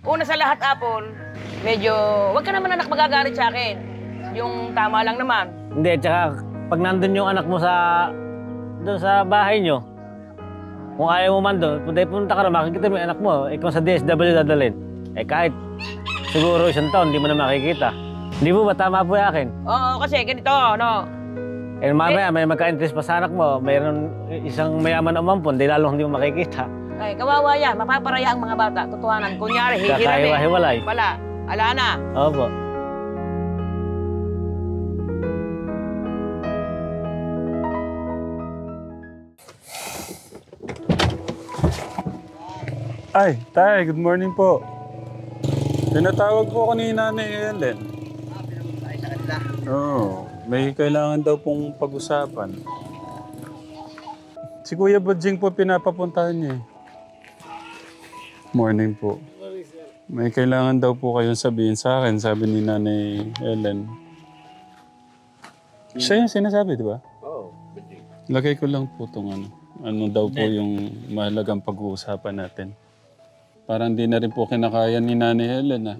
Una sa lahat, Apple, medyo, wag ka naman anak magagalit sa akin. Yung tama lang naman. Hindi, tsaka pag nandun yung anak mo doon sa bahay nyo, kung ayaw mo man doon, punta ka na, makikita mo yung anak mo, kung sa DSW dadalhin. Kahit siguro isang taon, hindi mo na makikita. Hindi po ba tama po yung akin? Oo, kasi ganito, no? Mamaya, may magka-interest pa sa anak mo, mayroon isang mayaman na umampon, di lalong hindi mo makikita. Ay, kawawa yan. Mapaparaya ang mga bata. Totohanan. Kunyari, hihirami. Kakahiwa-hiwalay. Wala. Ala na. Opo. Ay, tay, good morning po. Tinatawag po kanina ni Ellen. Oo, may kailangan daw pong pag-usapan. Si Kuya Badjing po pinapapuntahan niya eh. Morning po. May kailangan daw po kayong sabihin sa akin, sabi ni Nanay Ellen. Siya yung sinasabi, di ba? Oo. Lagay ko lang po itong ano. Ano daw po yung mahalagang pag-uusapan natin. Parang di na rin po kinakaya ni Nanay Helen, ah.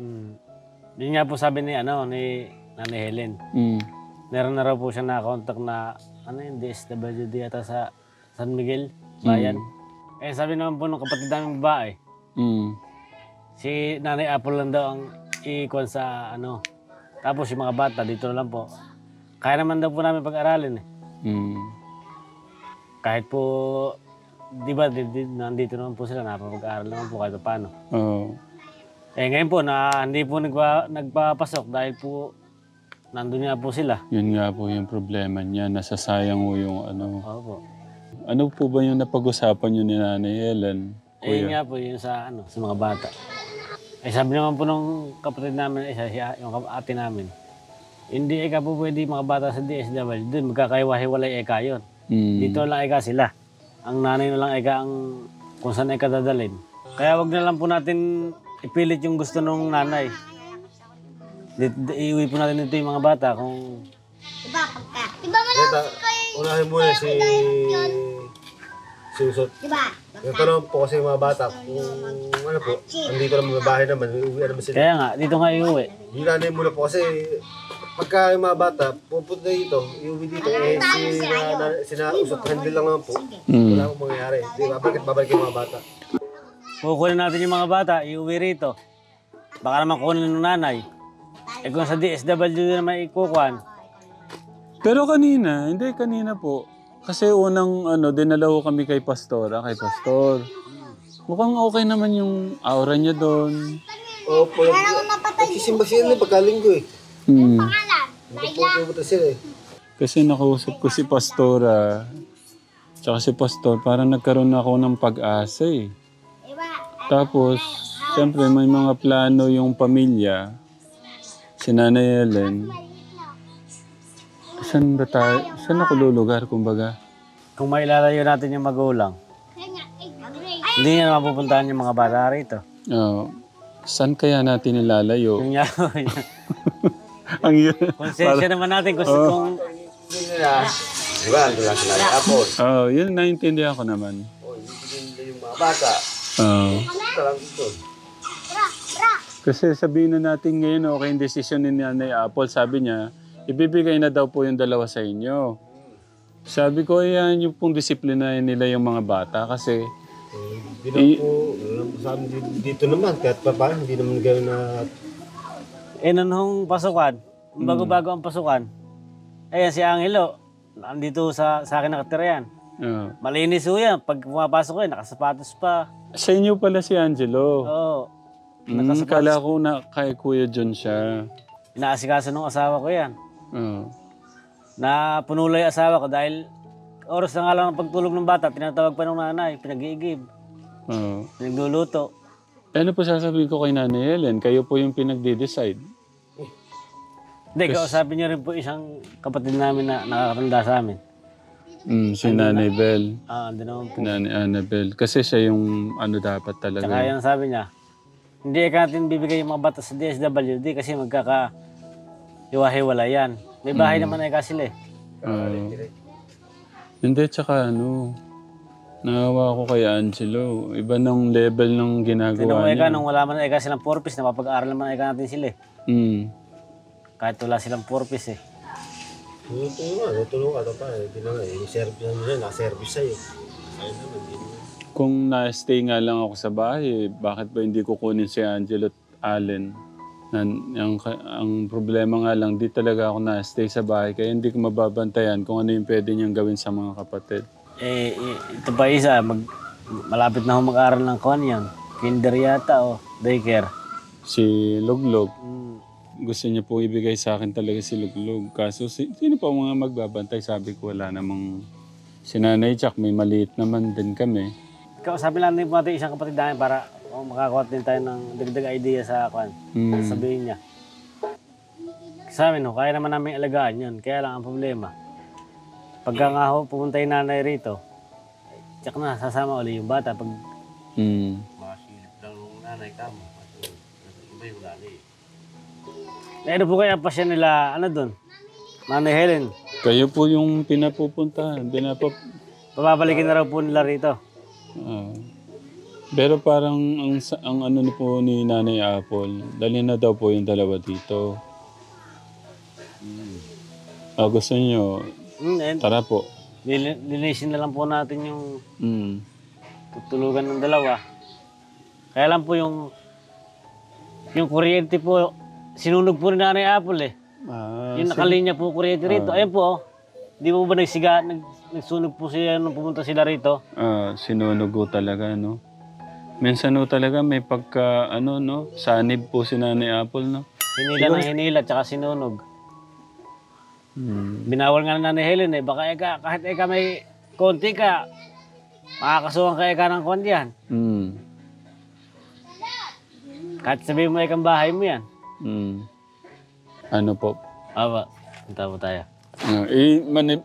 Yun nga po sabi ni Nanay Helen. Meron na raw po siya na-contact na, DSWD ata sa San Miguel, bayan. Sabi naman po ng kapatid namin babae, si Nanay Apple lang daw ang iikon sa tapos yung mga bata dito na lang po. Kaya naman daw po namin pag-aralin eh. Kahit po, di ba, nandito naman po sila, napapag-aaral naman po kahit paano. Oo. Ngayon po, hindi po nagpapasok dahil po nandun nga po sila. Yun nga po yung problema niya, nasasayang mo yung Opo. Ano po ba yung napag-usapan niyo ni Nanay Helen? Yun nga po, yun sa mga bata. Sabi naman po nung kapatid namin, yung ate namin, hindi po pwede mga bata sa DSW, doon magkakaiwa-hiwalay yun. Dito lang sila. Ang nanay na lang ang kung saan dadalhin. Kaya wag na lang po natin ipilit yung gusto ng nanay. Iuwi po natin dito yung mga bata kung... Unahin muna si Usot. Ito naman po kasi yung mga bata, kung andito naman bahay naman, uuwi naman sila. Kaya nga, dito nga iuwi. Hinanay muna po kasi pagka yung mga bata, pupunta dito, iuwi dito, sina Usot, handle lang naman po. Wala akong mangyayari. Babalik yung mga bata. Kukunin natin yung mga bata, iuwi rito. Baka naman kunin ng nanay. Kung sa DSW naman ikukuhan. Pero kanina po. Kasi unang dinala ko kami kay Pastor. Mukhang okay naman yung aura niya doon. Opo. Nagsisimba sila pagkalinggo eh. Pupunta sila eh. Kasi nakausap ko si Pastora. Tsaka si Pastor, parang nagkaroon ako ng pag-asa eh. Tapos, siyempre may mga plano yung pamilya. Si Nanay Helen. Saan ako lulugar, kumbaga? Kung mailalayo natin yung magulang, hindi niya naman pupuntahan yung mga bata rito. Oo. Saan kaya natin ilalayo? Yung nga, Ang yun. konsensya naman natin kung... Diba, ando lang sila yung Apple. Oo, yun naintindihan ko naman. Yung mga bata. Oo. Talagang ito. Kasi sabihin na natin ngayon, okay yung desisyon ni Nanay Apple. Sabi niya, ibibigay na daw po yung dalawa sa inyo. Sabi ko, yan yung pong disiplinahin nila yung mga bata kasi... Hindi naman po sa amin dito naman, kahit pa paano, hindi naman gano'n na... Nung pasukan, bago-bago ang pasukan, ayan si Angelo, nandito sa akin nakatira yan. Malinis ho yan, pag pumapasok ko nakasapatos pa. Sa inyo pala si Angelo. Oo. Kala ko na kay Kuya John siya. Inaasikaso ng asawa ko yan. Oo. Napunulay asawa ko dahil oras na nga lang ng pagtulog ng bata, tinatawag pa ng nanay, pinag-iigib. Oo. Pinagluluto. Ano po sasabihin ko kay Nanay Helen? Kayo po yung pinagde-decide. Hindi, kausapin niyo rin po isang kapatid namin na nakakatanda sa amin. Si Nanay Bel. Hindi naman po. Nanay Annabel. Kasi siya yung dapat talaga. Tsaka yan sabi niya, hindi natin bibigay yung mga bata sa DSWD kasi magkaka-iwahiwala yan. May bahay naman sila eh. Hindi, tsaka Naawa ko kay Angelo. Iba ng level ng Tinan mo ginagawa Eka, niya. nung wala man Eka silang purpose, napapag-aaral naman Eka natin sila eh. Mm. Kahit wala silang purpose eh. Tutulong ka pa. Hindi na nga eh. Service na nila, naka-service sa'yo. Ayun naman, hindi naman. Kung na-stay nga lang ako sa bahay, bakit ba hindi ko kunin si Angelo at Allen? Ang problema nga lang, di talaga ako na-stay sa bahay, kaya hindi ko mababantayan kung ano yung pwede niyang gawin sa mga kapatid. Ito pa isa, malapit na ako mag-aaral ng kuwan yan. Kinder yata o daycare. Si Luglog, gusto niya po ibigay sa akin talaga si Luglog. Kaso sino pa mga magbabantay? Sabi ko wala namang si Nanay Jack, may maliit naman din kami. Sabi lang din po natin isang kapatid namin para makakuha din tayo ng dagdag idea sa kuwan. Sabihin niya. Sa amin, kaya naman namin alagaan yun. Kaya lang ang problema. Pagka nga ho, pumunta yung nanay rito, tsak na, sasama ulit yung bata. Pag makasilip lang ng nanay kamo, iba yung lali. Ano po kaya pa siya nila, ano dun? Nanay Helen. Kayo po yung pinapupuntahan. Papabalikin na raw po nila rito. Pero parang ang ano po ni Nanay Apple, dali na daw po yung dalawa dito. Gusto niyo, tara po. Linisin na lang po natin yung tutulugan ng dalawa. Kaya lang po yung kuryente po, sinunog po ni Nanay Apple eh. Yung nakalinya po kuryente rito. Ayun po, di po ba nagsunog po siya nung pumunta sila rito? Sinunog po talaga, no? Minsan no talaga may pagka, sanib po si Nanay Apple, no? Hinila ng hinila, tsaka sinunog. Binawal nga na Nanay Helen eh. Baka kahit may konti ka, makakasuhan ka ng konti yan. Kahit sabihin mo ikang bahay mo yan. Ano po? Aba, punta po tayo.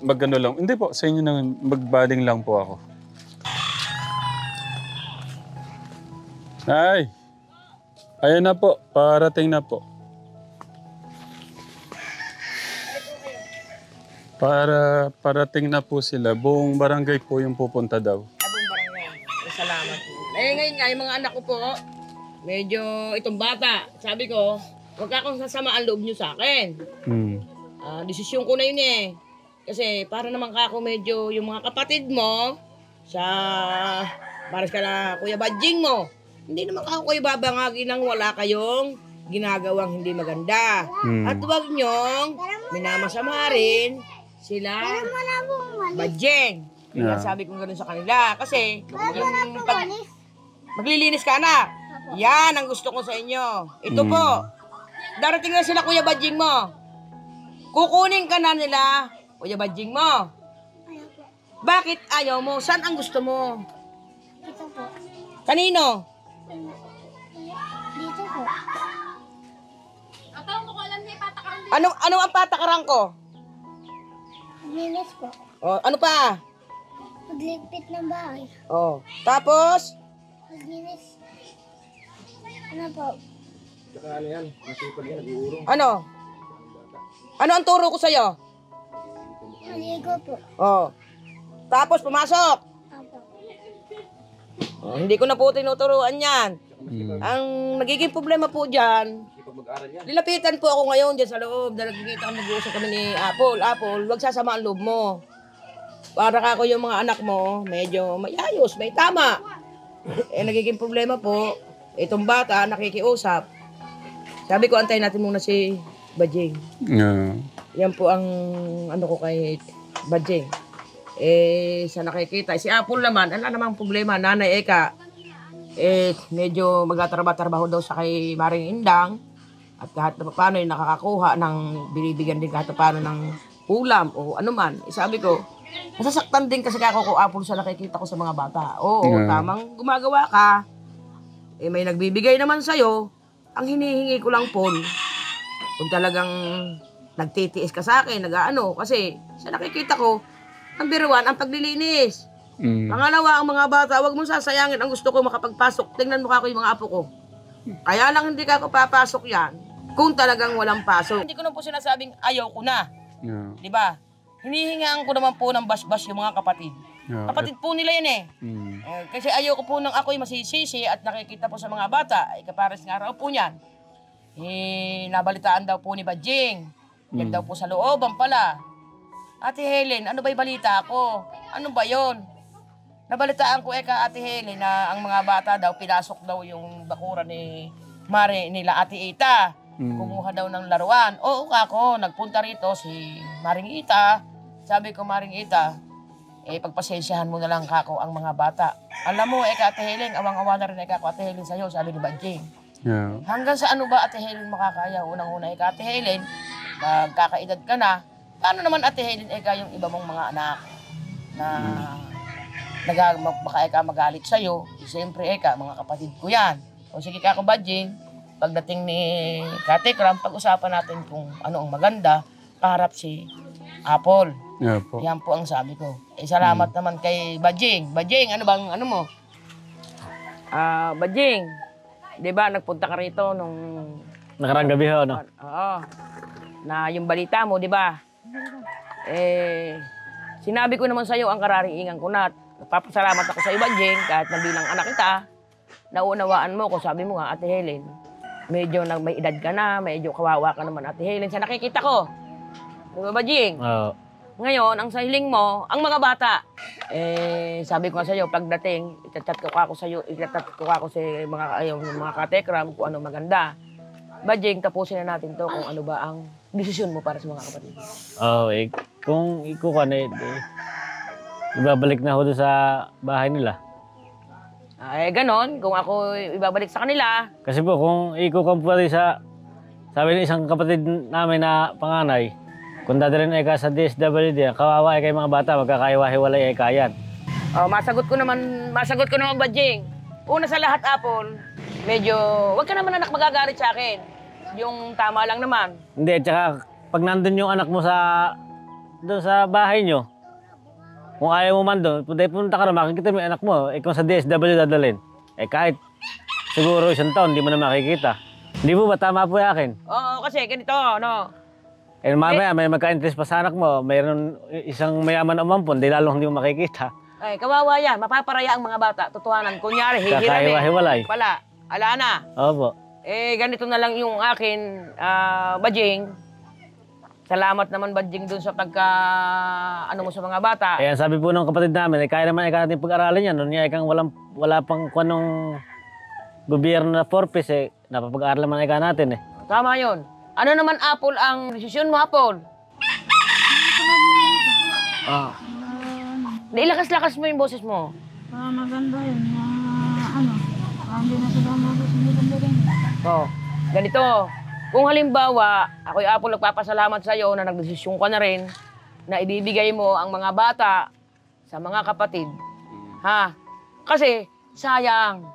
Magano lang. Hindi po, sa inyo na magbaling lang po ako. Ay! Ayan na po, parating na po. Parating na po sila. Buong barangay po yung pupunta daw. Buong barangay. Salamat po. Ngayon nga, yung mga anak ko po, medyo itong bata, sabi ko, huwag ka akong sasama ang loob nyo sa akin. Desisyon ko na yun eh. Kasi para naman ako medyo yung mga kapatid mo, para ka Kuya Badjing mo, hindi naman ako kayo babangagi nang wala kayong ginagawang hindi maganda. At huwag nyong minamasama rin sila Badjing. Kaya sabi ko gano'n sa kanila. Kasi maglilinis ka na. Yan ang gusto ko sa inyo. Ito po, darating na sila Kuya Badjing mo. Kukunin ka na nila Kuya Badjing mo. Bakit ayaw mo? Saan ang gusto mo? Dito po. Kanino? Dito po. Ano ang patakaran ko? Maglinis po. Oh, ano pa? Magligpit ng bahay. Oh, tapos? Maglinis. Ano po? Ano? Ano ang turo ko sa'yo? Maligo po. Oh. Tapos pumasok. Apo. Oh, hindi ko na po tinuturuan yan. Ang nagiging problema po dyan, lilapitan po ako ngayon dyan sa loob. Dahil nagkikita kami, mag-uusap kami ni Apple, wag sasama ang loob mo. Para ako yung mga anak mo, medyo may ayos, may tama. Nagiging problema po, itong bata, nakikiusap. Sabi ko, antayin natin muna si Badjing. Yan po ang ano ko kay Badjing. Sa nakikita, si Apple naman, wala namang problema, Nanay Eka, medyo magtatrabaho daw sa kay Maring Indang at kahit na paano yung nakakakuha ng binibigyan din kahit na paano ng ulam o ano man. Sabi ko, nasasaktan din kasi ako ko Apple sa nakikita ko sa mga bata. Oo, tamang gumagawa ka. May nagbibigay naman sa'yo. Ang hinihingi ko lang po, kung talagang nagtitiis ka sa akin, nag-ano, kasi sa nakikita ko, number 1, ang paglilinis. Pangalawa, ang mga bata, huwag mong sasayangin. Ang gusto ko makapagpasok. Tingnan mo ako yung mga apo ko. Kaya lang hindi ka ako papasok yan kung talagang walang pasok. Hindi ko na po sinasabing ayaw ko na. Di ba? Hinihingaan ko naman po ng basbas yung mga kapatid. Yeah. Kapatid po nila yan eh. Mm. Kasi ayoko po nang ako'y masisisi at nakikita po sa mga bata, ay kapares nga raw po niyan. Nabalitaan daw po ni Badjing. Yan daw po sa looban pala. Ate Helen, ano ba'y balita ko? Ano ba yon? Nabalitaan ko ka Ate Helen na ang mga bata daw, pinasok daw yung bakuran ni Mare nila Ate Ita. Kumuha daw ng laruan. Oo kako, nagpunta rito si Maring Ita. Sabi ko, Maring Ita, pagpasensyahan mo na lang kako ang mga bata. Alam mo, ka Ate Helen, awang-awa na rin kako Ate Helen sa'yo, sabi ni Badjing. Yeah. Hanggang sa ano ba Ate Helen makakaya? Unang-una ka Ate Helen, magkakaedad ka na, paano naman Ate Helen yung iba mong mga anak na baka magalit sa'yo? Siyempre mga kapatid ko yan. O sige kako Badjing, pagdating ni Kate Kram, pag-usapan natin kung ano ang maganda, kaharap si Apple. Yeah po. Yan po ang sabi ko. Salamat naman kay Badjing. Badjing, ano bang ano mo? Badjing, di ba nagpunta ka rito nung Nakarang gabi ho, no? Oo. Na yung balita mo, di ba? Sinabi ko naman sa'yo ang karariingan ko na papasalamat ako sa iyo, Badjing, kahit na bilang anak kita, naunawaan mo ko, sabi mo nga, Ate Helen, medyo may edad ka na, medyo kawawa ka naman, Ate Helen, sa nakikita ko. Di ba, Badjing? Oo. Ngayon, ang sahiling mo, ang mga bata. Sabi ko nga sa'yo, pagdating, itat-chat ko ako sa'yo, itat-chat ko ako sa mga katekram kung ano maganda. Badjing, tapusin na natin to kung ano ba ang desisyon mo para sa mga kapatid. Oo, kung ikukan ibabalik na ho doon sa bahay nila. Ganon, kung ako ibabalik sa kanila. Kasi po, kung ikukan po rin sabi ng isang kapatid namin na panganay, kung dadalhin ka sa DSWD, kawawa kay mga bata, magkakaiwa-hiwalay yan. Masagot ko naman, Badjing. Una sa lahat, Apple, medyo, wag ka naman anak magagalit sa akin. Yung tama lang naman. Hindi, tsaka pag nandun yung anak mo doon sa bahay nyo, kung ayaw mo man doon, punta ka na, makikita mo yung anak mo, kung sa DSWD dadalhin. Kahit siguro isang taon, hindi mo na makikita. Hindi po ba tama po yung akin? Oo, kasi ganito, no? Mamaya, may magka-interest pa sa anak mo, mayroon isang mayaman na umampon, di lalong hindi mo makikita. Kawawa yan, mapaparaya ang mga bata. Tutuhanan, kunyari, Kakaiwa-hiwalay. Pala, ala na. Opo. Ganito na lang yung akin, Badjing. Salamat naman, Badjing, dun sa ano mo sa mga bata. Ayan, sabi po ng kapatid namin, kaya naman natin pag-aralan yan. Noon niya, wala pang kung gobyerno na purpose, napapag-aralan man natin Tama yun. Ano naman, Apple, ang desisyon mo, Apple? Nailakas-lakas mo yung boses mo. Maganda yun. Hindi na sila maganda rin. Ganito. Kung halimbawa, ako'y Apple nagpapasalamat sa iyo na nagdesisyon ka na rin na ibibigay mo ang mga bata sa mga kapatid. Kasi, sayang.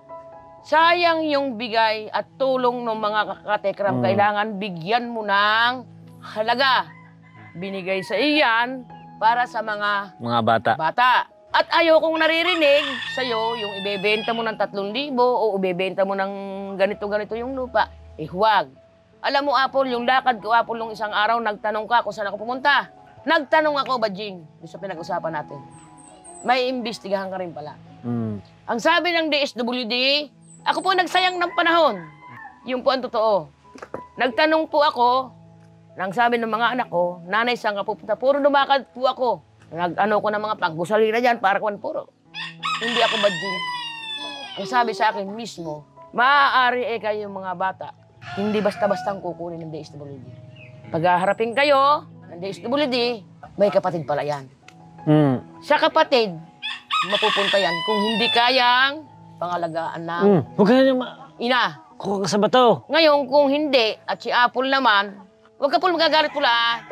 Sayang yung bigay at tulong ng mga katekram. Kailangan bigyan mo ng halaga. Binigay sa iyan para sa mga bata. At ayokong naririnig sa'yo yung ibebenta mo ng 3,000 o ibebenta mo ng ganito-ganito yung lupa. Huwag. Alam mo, Apple, yung lakad ko, Apple, nung isang araw, nagtanong ka kung saan ako pumunta. Nagtanong ako, Badjing, sa pinag-usapan natin. May imbestigahan ka rin pala. Ang sabi ng DSWD, ako po nagsayang ng panahon. Yung po ang totoo. Nagtanong po ako, nang sabi ng mga anak ko, nanay, saan ka pupunta? Puro lumakad po ako. Nag-ano ko ng mga panggusalina dyan, para kung puro. Hindi ako Badjing. Ang sabi sa akin mismo, maaari kayong mga bata, hindi basta-bastang kukunin ng DSWD. Pag haharapin kayo ng DSWD, may kapatid pala yan. Sa kapatid, mapupunta yan kung hindi kayang pangalagaan ng huwag ka na ina. Kuha ka sa bato. Ngayon, kung hindi, at si Apple naman, huwag ka po magagalit pula.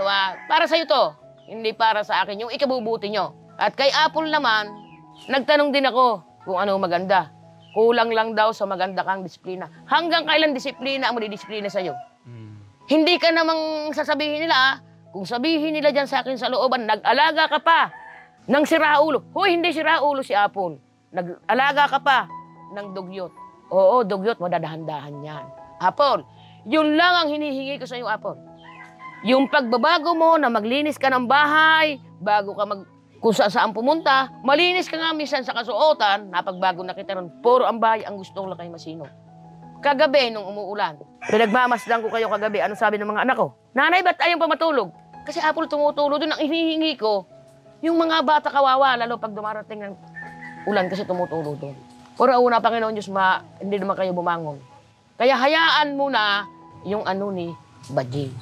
Para sa'yo to, hindi para sa akin, yung ikabubuti nyo. At kay Apple naman, nagtanong din ako kung ano maganda. Kulang lang daw sa maganda kang disiplina. Hanggang kailan disiplina ang madidisiplina sa'yo? Hindi ka namang sasabihin nila, kung sabihin nila dyan sa akin sa looban, nag-alaga ka pa ng siraulo. Hoy, hindi siraulo si Apple. Nag-alaga ka pa ng dugyot. Oo, dugyot, madadahan-dahan yan. Apple, yun lang ang hinihingi ko sa iyo, Apple. Yung pagbabago mo na maglinis ka ng bahay, bago ka kung saan pumunta. Malinis ka nga minsan sa kasuotan, napagbago na kita ron. Puro ang bahay ang gusto ko lang kayo masino. Kagabi, nung umuulan, pinagmamasdan ko kayo kagabi, ano sabi ng mga anak ko? Nanay, ba't ayaw pa matulog? Kasi Apple tumutulo doon, ang hinihingi ko, yung mga bata kawawa, lalo pag dumarating ng ulan kasi tumutulo doon. Pero una, Panginoon Diyos, hindi naman kayo bumangon. Kaya hayaan mo na yung ano ni Badjing.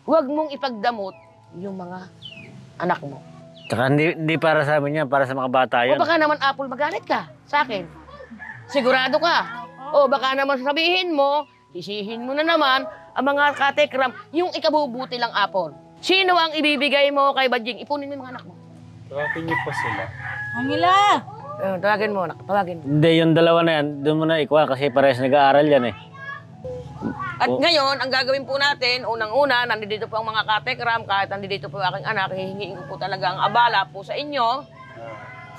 Huwag mong ipagdamot yung mga anak mo. Tsaka hindi para sa amin yan, para sa mga bata yun. O baka naman, Apple, magalit ka sa akin. Sigurado ka. O baka naman sabihin mo, sisihin mo na naman ang mga katekram, yung ikabubuti lang, Apple. Sino ang ibibigay mo kay Badjing? Ipunin mo yung mga anak mo. Tawagin niyo pa sila. Angela! Tawagin mo, anak. Tawagin. Hindi, yung dalawa na yan, doon mo na ikuha kasi parehas nag-aaral yan eh. At ngayon, ang gagawin po natin, unang-una, nandito po ang mga katekram, kahit nandito po aking anak, hihingiin ko po talaga ang abala po sa inyo.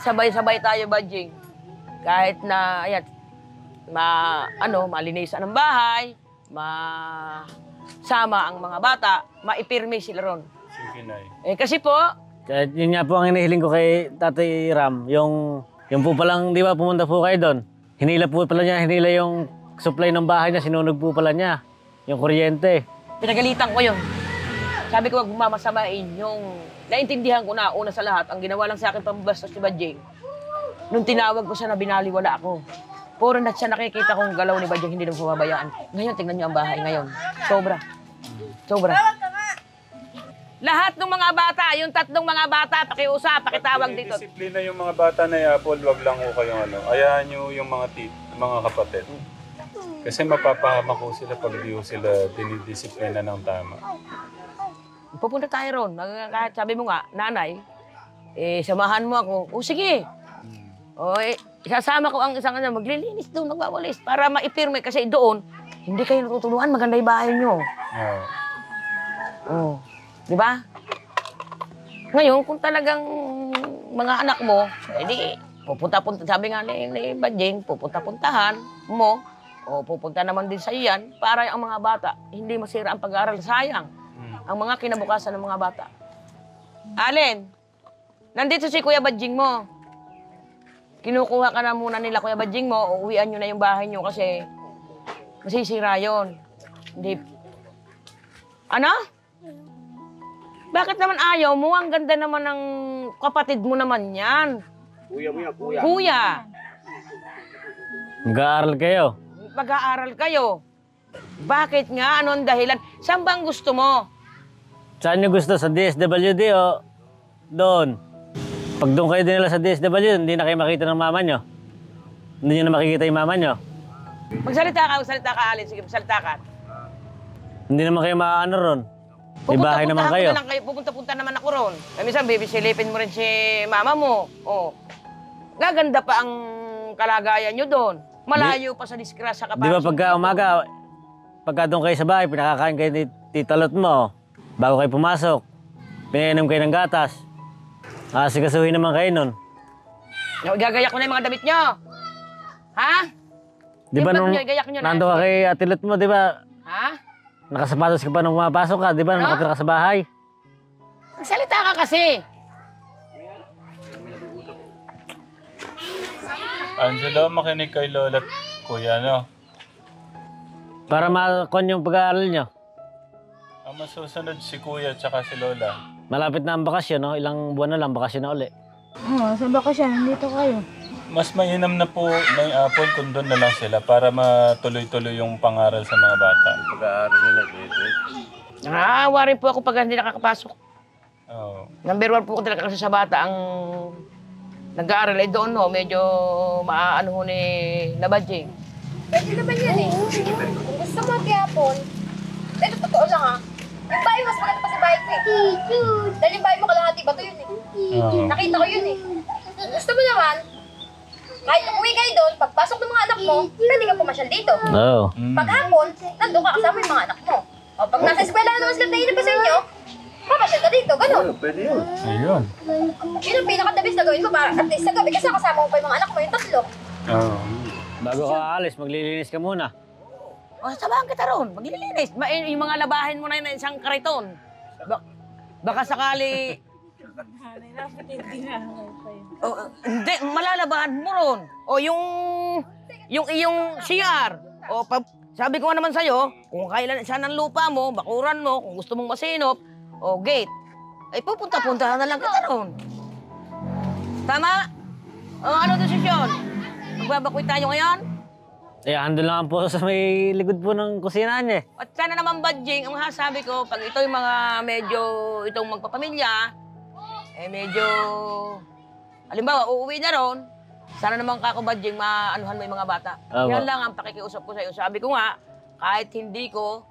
Sabay-sabay tayo, Badjing. Kahit na, ayan, malinisan ang bahay, sama ang mga bata, maipirmi sila ron. Sige, Nay. Kasi po, Kahit yun nga po ang hinihiling ko kay Tatay Ram, yung po palang, di ba, pumunta po kayo doon. Hinila yung supply ng bahay niya, sinunog po pala niya, yung kuryente. pinagalitan ko yun. Sabi ko, wag mamasamain yung... Naintindihan ko na, una sa lahat, ang ginawa lang sa akin pambastos si Badjing. Nung tinawag ko siya na binaliwala ako. Puro na siya nakikita kong galaw ni Badjing, hindi nang pumabayaan. Ngayon, tingnan niyo ang bahay ngayon. Sobra. Sobra. Lahat ng mga bata, yung tatlong mga bata, pakiusap, pakitawag dito. Disiplina yung mga bata na Apple, wag lang ho kayong ano. Ayahan nyo yung mga kapatid. Kasi mapapahama ko sila pag di ho sila dinidisiplina ng tama. Pupunta tayo ron. Kahit sabi mo nga, nanay, samahan mo ako. O sige. Isasama ko ang isang maglilinis doon, magwawalis, para maipirme. Kasi doon, hindi kayo natutuluan, maganda yung bahay nyo. Di ba? Ngayon, kung talagang mga anak mo, edi, pupunta-punta, sabi nga ni Badjing, pupunta-puntahan mo, o pupunta naman din sa iyan, para ang mga bata, hindi masira ang pag-aaral. Sayang. Ang mga kinabukasan ng mga bata. Alin, nandito si Kuya Badjing mo. Kinukuha ka na muna nila Kuya Badjing mo, uuwian nyo na yung bahay nyo kasi masisira yun. Hindi. Ano? Bakit naman ayaw mo? Ang ganda naman ng kapatid mo naman yan. Kuya mo yan, kuya. Kuya, Mag-aaral kayo. mag-aaral kayo. Bakit nga? Ano ang dahilan? Saan bang gusto mo? Saan nyo gusto? Sa DSWD o doon? Pag doon kayo dinala sa DSWD, hindi na kayo makita ng mama nyo. Hindi nyo na makikita yung mama nyo. Magsalita ka, Alin. Sige, magsalita ka. Hindi naman kayo maaano ron. May bahay naman kayo. Pupunta-punta naman ako ron. Minsan, bibisilipin mo rin si mama mo. Gaganda pa ang kalagayan nyo doon. Malayo pa sa disgrasya ka pa. Di ba pagka umaga, pagka doon kayo sa bahay, pinakakain kayo ni Tita Lot mo, bago kayo pumasok, pinainom kayo ng gatas. Sikasuhin naman kayo nun. Gagayak ko na yung mga damit nyo. Ha? Di ba nung nando ka kay Ate Lot mo, di ba? Ha? Nakasapatos ka pa nung pumapasok ka, di ba? Nung nakatira ka sa bahay. Magsalita ka kasi. Angelo, makinig kay Lola at Kuya, no? Para makon yung pag-aaral nyo. Ang masusunod si Kuya at saka si Lola. Malapit na ang bakasyon, no? Ilang buwan na lang, bakasyon na uli. Oo, sa bakasyon, nandito kayo. Mas mainam na po na yung Apple kung doon na lang sila para matuloy-tuloy yung pangaral sa mga bata. Pag-aaral nila, Nakaawa rin po ako pag hindi nakakapasok. Oo. Number 1 po ko talaga kasi sa bata ang nag-aaral ay doon, no? Medyo maaano ho ni Badjing. Pwede naman yan eh. Kung gusto mo mag-iapon, ito totoo lang ha. Yung bahay mas maganda pa sa bahay ko eh. Dahil yung bahay mo kalahati ba ito yun eh. Nakita ko yun eh. Kung gusto mo naman, kahit umuwi kayo doon, pagpasok ng mga anak mo, pwede ka pumasyal dito. Oo. Paghapon, nandun ka kasama yung mga anak mo. O pag nasa eskwela na naman sila tayo pa sa inyo, papasyal ka dito, gano'n. Pwede yun. Ayun. Yun ang pinaka-the-best na gawin mo para at least sa gabi kasi kasama mo pa yung mga anak mo, yung tatlo. Oo. Bago ka aalis, maglilinis ka muna. Samahan kita ron, maglilinis. Yung mga labahin mo na yun na isang kariton. Baka sakali Nanay, dapat hindi na pa yun. Hindi, malalabahan mo ron. O yung iyong CR. O sabi ko nga naman sa'yo, kung kailan saan ang lupa mo, bakuran mo, kung gusto mong masinop, o gate, ay pupunta-punta na lang kita ron. Tama? O ano desisyon? Magbabakwit tayo ngayon? Eh, andun lang po sa may likod po ng kusina niya. At sana naman, Badjing, ang masasabi ko, pag ito yung mga medyo itong magpapamilya, eh medyo, halimbawa, uuwi na ron, sana naman kako, Badjing, maanuhan mo yung mga bata. Tama. Yan lang ang pakikiusap ko sa'yo. Sabi ko nga, kahit hindi ko,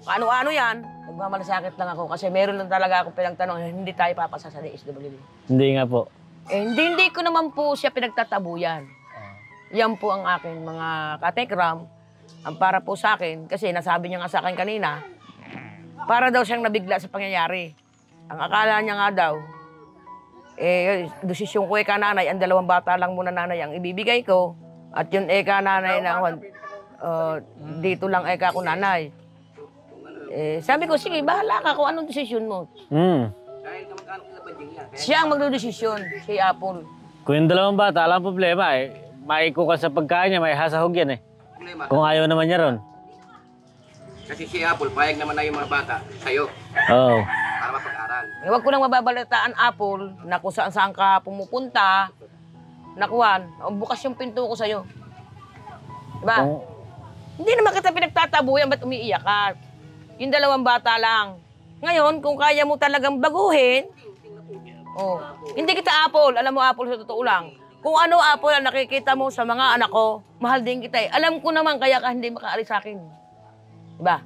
ano-ano yan, nagmamalasakit lang ako kasi meron lang talaga ako pinagtanong, hindi tayo papasa sa DSWD. Hindi nga po. Eh, hindi ko naman po siya pinagtatabuyan. Yan po ang aking mga katekram. Ang para po sa akin, kasi nasabi niya nga sa akin kanina, para daw siyang nabigla sa pangyayari. Ang akala niya nga daw, desisyon ko eka nanay, ang 2 bata lang muna nanay ang ibibigay ko. At yun eka nanay na, dito lang eka ko nanay. Sabi ko, sige, bahala ka kung anong desisyon mo. Siya ang magdodesisyon, si Apple. Kung yung 2 bata, alam problema eh. Maikukan sa pagkain niya, may hasahog yan eh. Kung ayaw naman niya ron. Kasi si Apple, payag naman na yung mga bata sa'yo Oo. para mapag-aral. Huwag ko nang mababalitaan, Apple, na kung saan ka pumupunta, nakuhan, bukas yung pinto ko sa'yo. Diba? Hindi naman kita pinagtatabuyan, ba't umiiyak ka? Yung 2 bata lang. Ngayon, kung kaya mo talagang baguhin, hindi kita Apple, alam mo Apple sa totoo lang. Kung ano, Apple, ang nakikita mo sa mga anak ko, mahal din kita eh. Alam ko naman, kaya ka hindi makaalis sa akin. Diba?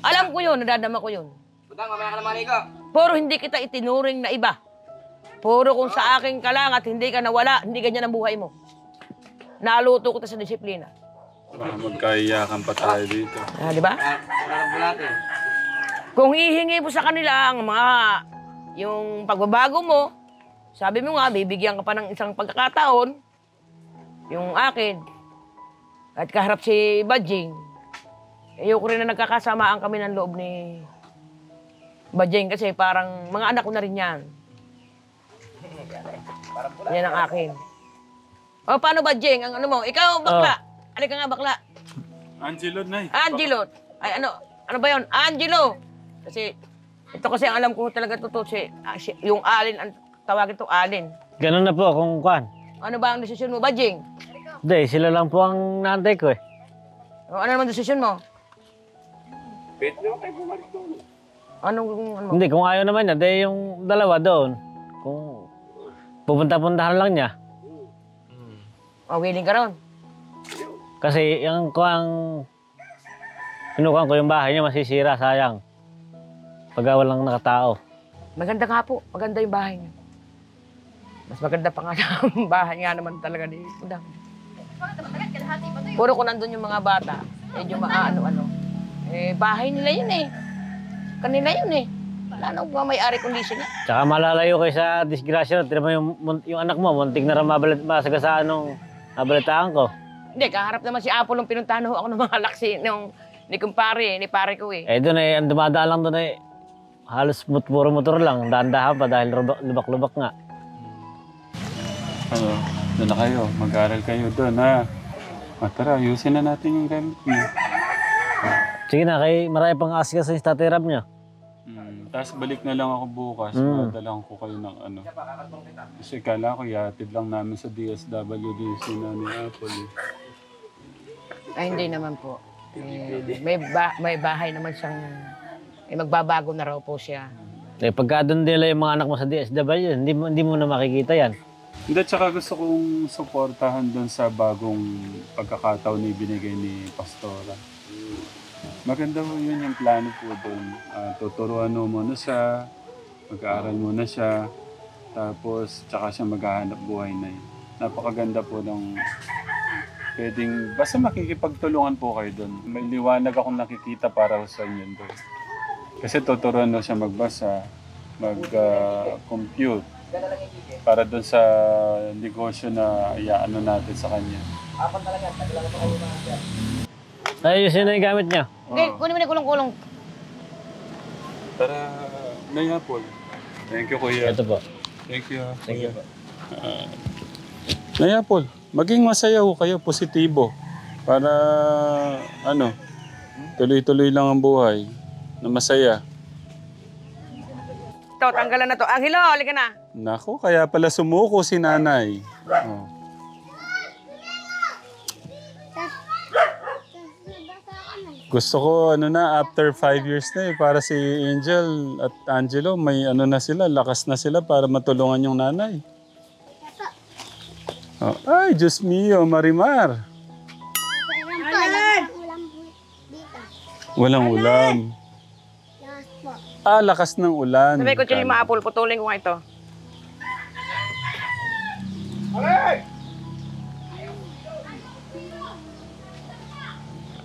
Alam ko yun, nadadama ko yun. Budang, mamaya ka naman ikaw. Puro hindi kita itinuring na iba. Puro kung sa akin ka lang at hindi ka nawala, hindi ganyan ang buhay mo. Naluto kita sa disiplina. Baka magkaiyakan pa tayo dito. Diba? Alam mo natin. Kung hihingi mo sa kanila ang yung pagbabago mo, sabi mo nga, bibigyan ka pa ng isang pagkakataon, yung akin, at kaharap si Badjing, ayoko rin na nagkakasamaan kami ng loob ni Badjing kasi parang mga anak ko na rin yan. Yan ang akin. O, paano Badjing? Ang ano mo? Ikaw, bakla. Halika nga, bakla. Angelo, Nay. Angelo. Ay, ano ba yun? Angelo. Kasi, ito kasi ang alam ko talaga totoo yung alin, ang tawagin to alin. Ganun na po kung kuhan. Ano ba ang desisyon mo, Badjing? Hindi, sila lang po ang naantay ko eh. O, ano naman desisyon mo? Ano? Hindi, kung ayaw naman niya, di yung 2 doon. Kung pupunta-puntahan lang niya. O, willing ka ron? Kasi yung kuhang kinukuhan ko yung bahay niya, masisira, sayang. Pag walang nakatao. Maganda nga po. Maganda yung bahay niya. Mas maganda pa nga ang bahay nga naman talaga ni Budang. Puro ko nandun yung mga bata, medyo maano-ano. Bahay nila yun eh. Kanila yun eh. Wala nang may-ari kundi sila. Tsaka malalayo kayo sa disgrasya. Tira mo yung anak mo, muntik na rin masagasaan nung nabalitaan ko. Hindi, kaharap naman si Apple nung pinuntahan ho ako ng mga laksi ni kumpare, ni pare ko eh. Doon ang dumadaan lang doon halos puro motor lang. Dahan-dahan pa dahil lubak-lubak nga. Doon na kayo. Mag-aaral kayo doon, ha? Tara, ayusin na natin yung gamit niyo. Sige na, marami pang asika sa Tatay Rab niya. Tapos balik na lang ako bukas. Madalang ko kayo ng ano. Kasi kala ko, yatid lang namin sa DSWD na ni Apple. Ay, hindi naman po. May bahay naman siyang... magbabago na raw po siya. Pagka doon nila yung mga anak mo sa DSW, hindi mo na makikita yan. Hindi, tsaka gusto kong suportahan doon sa bagong pagkakataon na ibinigay ni Pastora. Maganda po yun yung plano po doon. Tuturuan mo muna siya, mag-aaral muna siya, tapos tsaka siya maghahanap buhay na yun. Napakaganda po ng pwedeng, basta makikipagtulungan po kayo doon. May liwanag akong nakikita para sa inyo doon. Kasi tuturuan na siya magbasa, mag-compute, para doon sa negosyo na iaano natin sa kanya. Ayusin na yung gamit niya. Okay, kunin mo na kulong-kulong. Tara, Nay Apple. Thank you, Kuya. Ito po. Thank you. Thank you. Nay Apple, maging masaya ho kayo, positibo. Para, ano, tuloy-tuloy lang ang buhay na masaya. Ito, tanggalan na to. Angelo, halika na. Nako, kaya pala sumuko si nanay. Oh. Gusto ko, ano na, after 5 years na para si Angel at Angelo, may ano na sila, lakas na sila para matulungan yung nanay. Oh. Ay, Diyos mio, Marimar. Walang ulam. Ah, lakas ng ulan. Sabi ko, Chili Maapol, putulin ko nga ito.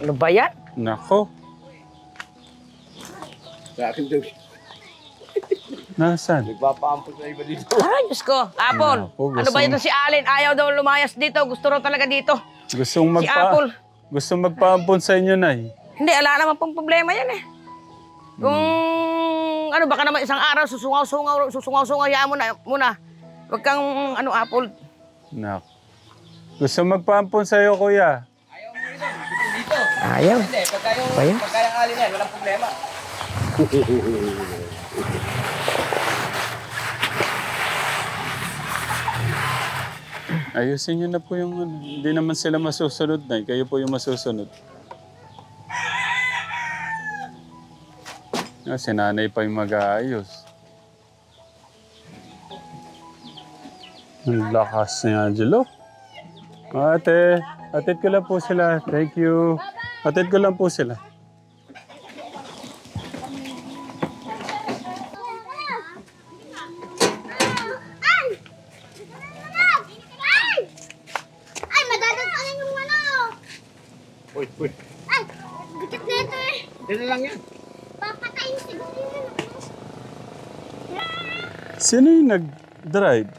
Ano ba yan? Nako. Sa akin daw. Nasaan? Nagpapaampos na iba dito. Ay, Diyos ko. Apple. Nako, Ano ba ito si Allen? Ayaw daw lumayas dito. Gusto raw talaga dito. Gustong Si Apple. Gustong magpaampon sa inyo, Nay. Hindi, ala naman pong problema yan eh. Kung ano, baka naman isang araw susungaw-sungaw, hayaan mo na muna. Huwag kang ano, Apple. Nako. Gustong magpaampon sa iyo, kuya. Ayaw. Hindi, pagka yung alin yan, walang problema. Ayusin niyo na po yung ano. Hindi naman sila masusunod, Nay. Kayo po yung masusunod. Si nanay pa yung mag-aayos. Ang lakas ni Angelo. Ate, atid ko lang po sila. Thank you. Atid ko lang po sila. Ay, madadagdagan yung ano. Uy. Ay, dikit na ito eh. Dito lang yan. Papatayin siguro yun. Sino yung nag-drive?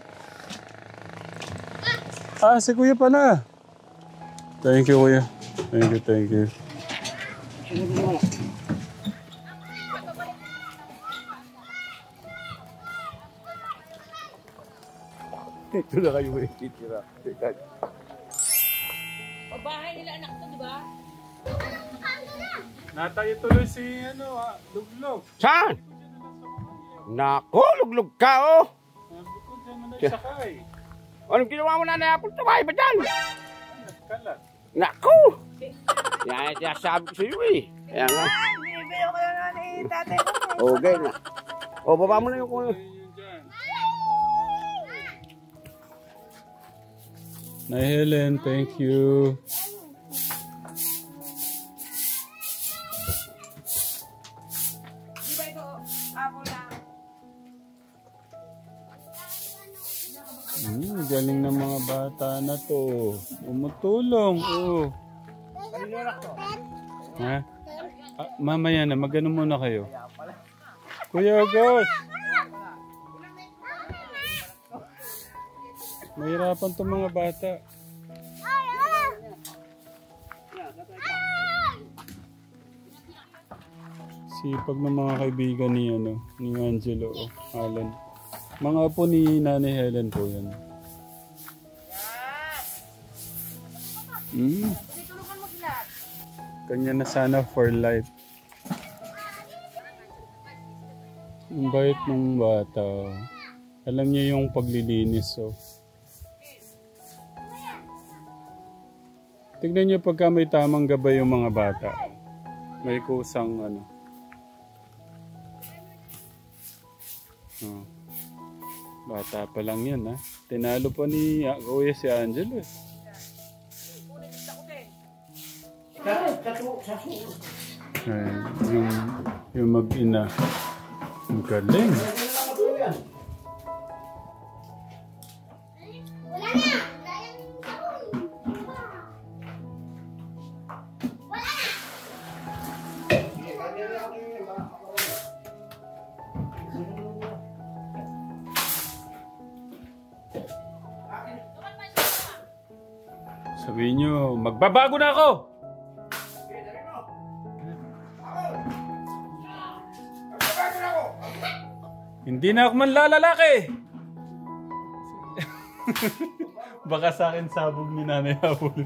Ah, si Kuya pala. Thank you, Kuya. Thank you. Ito na kayo may titira. Bahay nila anak to, di ba? Natayo tuloy si, Luglog. Saan? Nako, luglog ka oh. Nagsakay. Anong ginawa mo na Apple? Tumahay ba dyan? Kalat. Nako! Yan ang sinasabi ko sa iyo eh. Kaya nga. Bibili ko lang ni tatay ko. Okay na. O, baba mo na yung kuya. Nay Helen, thank you. Di ba ito, Apple lang? Galing ng mga bata na to. Umutulong, oh. Ha? Ah, mamaya na, magano muna kayo. Kuya August! Mahirapan to mga bata. Sipag ng mga kaibigan ni Angelo, Alan. Mga po ni Nanay Helen po yan. Kanya na sana for life. Ang bait ng bata. Alam niya yung paglilinis, oh. Tignan niyo pagka may tamang gabay yung mga bata. May kusang Oh. Bata pa lang yan, ha. Tinalo pa ni Kuya si Angelo, eh. Ay, yung mag-ina. Ang galing. Wala na. Sabihin nyo, magbabago na ako! Hindi na ako manlalalaki! Baka sa akin sabog ni Nanay Apple.